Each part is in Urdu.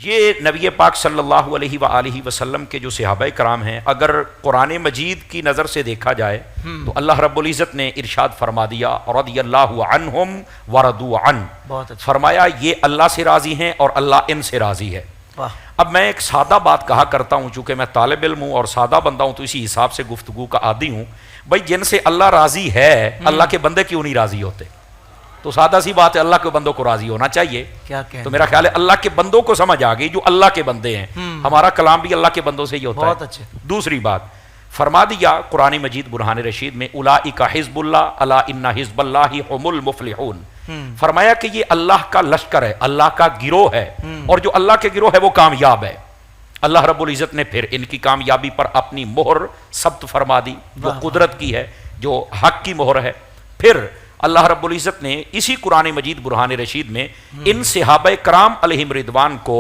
یہ نبی پاک صلی اللہ علیہ وآلہ وسلم کے جو صحابہ کرام ہیں، اگر قرآن مجید کی نظر سے دیکھا جائے تو اللہ رب العزت نے ارشاد فرما دیا رضی اللہ عنہم ورضوا عنہ، فرمایا یہ اللہ سے راضی ہیں اور اللہ ان سے راضی ہے۔ اب میں ایک سادہ بات کہا کرتا ہوں، چونکہ میں طالب علم ہوں اور سادہ بندہ ہوں تو اسی حساب سے گفتگو کا عادی ہوں۔ بھائی جن سے اللہ راضی ہے اللہ کے بندے کیوں نہیں راضی ہوتے؟ تو سادہ سی بات ہے، اللہ کے بندوں کو راضی ہونا چاہیے۔ تو میرا خیال ہے اللہ کے بندوں کو سمجھ آ گئی، جو اللہ کے بندے ہیں۔ ہمارا کلام بھی اللہ کے بندوں سے ہی ہوتا ہے۔ دوسری بات فرما دیا قرآن مجید برہان رشید میں اولئک حزب اللہ الا ان حزب اللہ هم المفلحون، فرمایا کہ یہ اللہ کا لشکر ہے، اللہ کا گروہ ہے، اور جو اللہ کے گروہ ہے وہ کامیاب ہے۔ اللہ رب العزت نے پھر ان کی کامیابی پر اپنی مہر ثبت فرما دی، جو قدرت کی ہے، جو حق کی مہر ہے۔ پھر اللہ رب العزت نے اسی قرآن مجید برہان رشید میں ان صحابہ کرام علیہم رضوان کو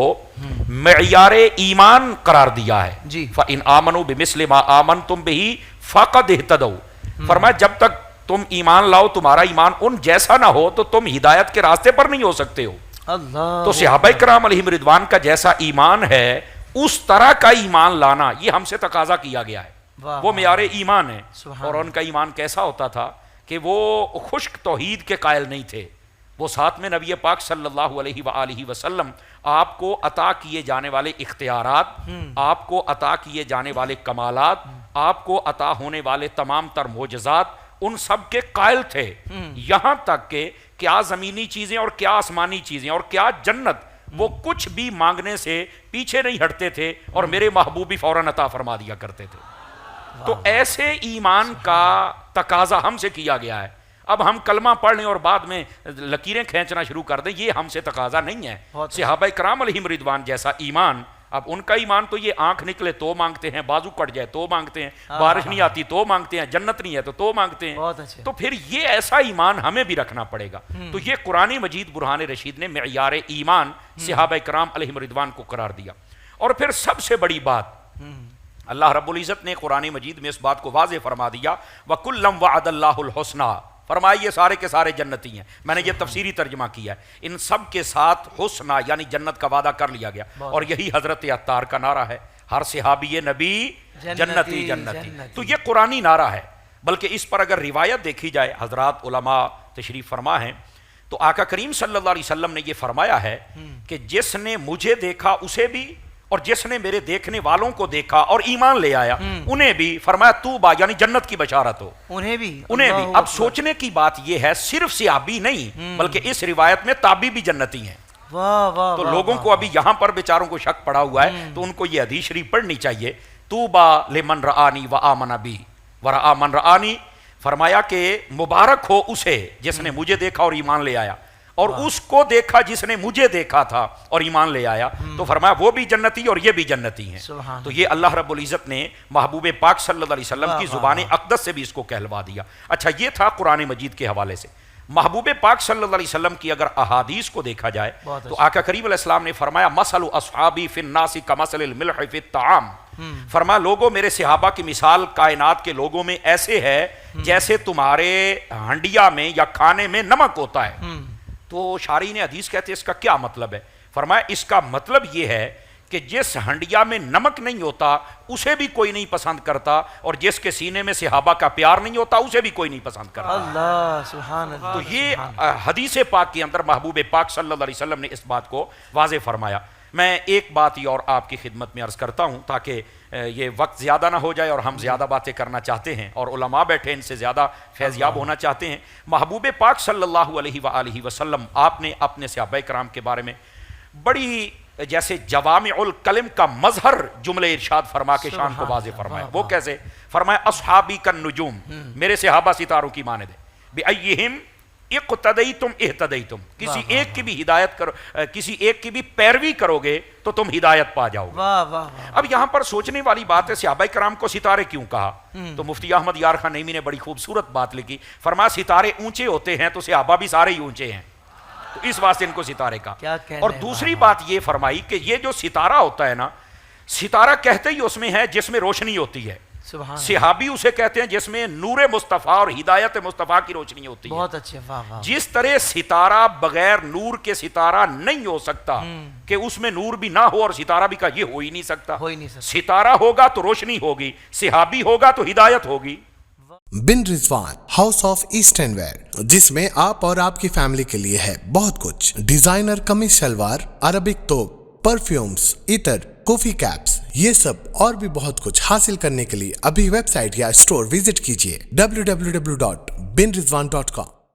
معیار ایمان قرار دیا ہے۔ فَإِنْ آمَنُوا بِمِثْلِ مَا آمَنْتُمْ بِهِ فَقَدْ اهْتَدَوْا، فرمایا جب تک تم ایمان لاؤ، تمہارا ایمان ان جیسا نہ ہو تو تم ہدایت کے راستے پر نہیں ہو سکتے ہو۔ تو صحابہ کرام علیہم رضوان کا جیسا ایمان ہے اس طرح کا ایمان لانا یہ ہم سے تقاضا کیا گیا ہے، وہ معیار ایمان ہے۔ اور ان کا ایمان کیسا ہوتا تھا کہ وہ خشک توحید کے قائل نہیں تھے، وہ ساتھ میں نبی پاک صلی اللہ علیہ وآلہ وسلم آپ کو عطا کیے جانے والے اختیارات، آپ کو عطا کیے جانے والے کمالات، آپ کو عطا ہونے والے تمام تر معجزات، ان سب کے قائل تھے۔ یہاں تک کہ کیا زمینی چیزیں اور کیا آسمانی چیزیں اور کیا جنت، وہ کچھ بھی مانگنے سے پیچھے نہیں ہٹتے تھے اور میرے محبوبی فوراً عطا فرما دیا کرتے تھے۔ تو ایسے ایمان کا تقاضا ہم سے کیا گیا ہے۔ اب ہم کلمہ پڑھ لیں اور بعد میں لکیریں کھینچنا شروع کر دیں، یہ ہم سے تقاضا نہیں ہے۔ صحابہ کرام علیہم رضوان جیسا ایمان، اب ان کا ایمان تو یہ آنکھ نکلے تو مانگتے ہیں، بازو کٹ جائے تو مانگتے ہیں، بارش نہیں آتی تو مانگتے ہیں، جنت نہیں ہے تو مانگتے ہیں۔ تو پھر یہ ایسا ایمان ہمیں بھی رکھنا پڑے گا۔ تو یہ قرآن مجید برہان رشید نے معیار ایمان صحابہ کرام علیہم رضوان کو قرار دیا۔ اور پھر سب سے بڑی بات اللہ رب العزت نے قرآن مجید میں اس بات کو واضح فرما دیا وَكُلًّا وَعَدَ اللَّهُ الْحُسْنَى، فرمایا یہ سارے کے سارے جنتی ہیں۔ میں نے یہ تفسیری ترجمہ کیا ہے، ان سب کے ساتھ حسنہ یعنی جنت کا وعدہ کر لیا گیا، اور یہی حضرت عطار کا نعرہ ہے، ہر صحابی نبی جنتی جنتی۔ تو یہ قرآنی نعرہ ہے، بلکہ اس پر اگر روایت دیکھی جائے، حضرات علماء تشریف فرما ہیں، تو آقا کریم صلی اللہ علیہ وسلم نے یہ فرمایا ہے کہ جس نے مجھے دیکھا اسے بھی، اور جس نے میرے دیکھنے والوں کو دیکھا اور ایمان لے آیا انہیں بھی، فرمایا طوبیٰ یعنی جنت کی بشارت ہو، انہیں بھی۔ اب سوچنے کی بات یہ ہے صرف صحابی نہیں بلکہ اس روایت میں تابعی بھی جنتی ہیں۔ تو لوگوں کو ابھی یہاں پر بیچاروں کو شک پڑا ہوا ہے، تو ان کو یہ حدیث شریف پڑھنی چاہیے، طوبیٰ لمن رآنی وآمن بی ورآ من رآنی، فرمایا کہ مبارک ہو اسے جس نے مجھے دیکھا اور ایمان لے آیا، اور اس کو دیکھا جس نے مجھے دیکھا تھا اور ایمان لے آیا، تو فرمایا وہ بھی جنتی اور یہ بھی جنتی ہیں۔ تو یہ اللہ رب العزت نے محبوب پاک صلی اللہ علیہ وسلم کی زبان اقدس سے بھی اس کو کہلوا دیا۔ اچھا، یہ تھا قرآن مجید کے حوالے سے۔ محبوب پاک صلی اللہ علیہ وسلم کی اگر احادیث کو دیکھا جائے تو آقا کریم علیہ السلام نے فرمایا مثل اصحابی فی الناس کمثل الملح فی الطعام، فرمایا لوگوں میرے صحابہ کی مثال کائنات کے لوگوں میں ایسے ہے جیسے تمہارے ہنڈیا میں یا کھانے میں نمک ہوتا ہے۔ تو شارحین حدیث کہتے ہیں اس کا کیا مطلب ہے؟ فرمایا اس کا مطلب یہ ہے کہ جس ہنڈیا میں نمک نہیں ہوتا اسے بھی کوئی نہیں پسند کرتا، اور جس کے سینے میں صحابہ کا پیار نہیں ہوتا اسے بھی کوئی نہیں پسند کرتا۔ اللہ سبحان اللہ۔ تو یہ حدیث پاک کے اندر محبوب پاک صلی اللہ علیہ وسلم نے اس بات کو واضح فرمایا۔ میں ایک بات ہی اور آپ کی خدمت میں عرض کرتا ہوں تاکہ یہ وقت زیادہ نہ ہو جائے، اور ہم زیادہ باتیں کرنا چاہتے ہیں اور علماء بیٹھے ان سے زیادہ فیضیاب ہونا چاہتے ہیں۔ محبوب پاک صلی اللہ علیہ وآلہ وسلم آپ نے اپنے صحابہ کرام کے بارے میں بڑی جیسے جوامع الکلم کا مظہر جملے ارشاد فرما کے شان کو واضح فرمایا۔ وہ کیسے؟ فرمایا اصحابی کالنجوم، میرے صحابہ ستاروں کی مانند ہیں، بأیہم اقتدیتم اہتدیتم، کسی ایک کی بھی ہدایت کرو، کسی ایک کی بھی پیروی کرو گے تو تم ہدایت پا جاؤ گے۔ اب یہاں پر سوچنے والی بات ہے صحابہ کرام کو ستارے کیوں کہا؟ تو مفتی احمد یار خان نعیمی نے بڑی خوبصورت بات لکھی، فرمایا ستارے اونچے ہوتے ہیں تو صحابہ بھی سارے ہی اونچے ہیں، تو اس واسطے ان کو ستارے کہا۔ اور دوسری بات یہ فرمائی کہ یہ جو ستارہ ہوتا ہے نا، ستارہ کہتے ہی اس میں ہے جس میں روشنی ہوتی ہے، سبحان صحابی اسے کہتے ہیں جس میں نور مصطفیٰ اور ہدایت مصطفیٰ کی روشنی ہوتی ہے. بہت اچھے. واہ واہ. جس طرح ستارہ بغیر نور کے ستارہ نہیں ہو سکتا کہ اس میں نور بھی نہ ہو اور ستارہ بھی کا، یہ ہو ہی نہیں سکتا. ہو ہی نہیں سکتا. ستارہ ہوگا تو روشنی ہوگی، صحابی ہوگا تو ہدایت ہوگی. بن رضوان ہاؤس آف ایسٹرن ویئر، جس میں آپ اور آپ کی فیملی کے لیے ہے بہت کچھ. ڈیزائنر قمیص شلوار، عربک توپ، پرفیومز، عطر، کافی کیپس، یہ سب اور بھی بہت کچھ حاصل کرنے کے لیے ابھی ویب سائٹ یا اسٹور وزٹ کیجیے www.binrizwan.com.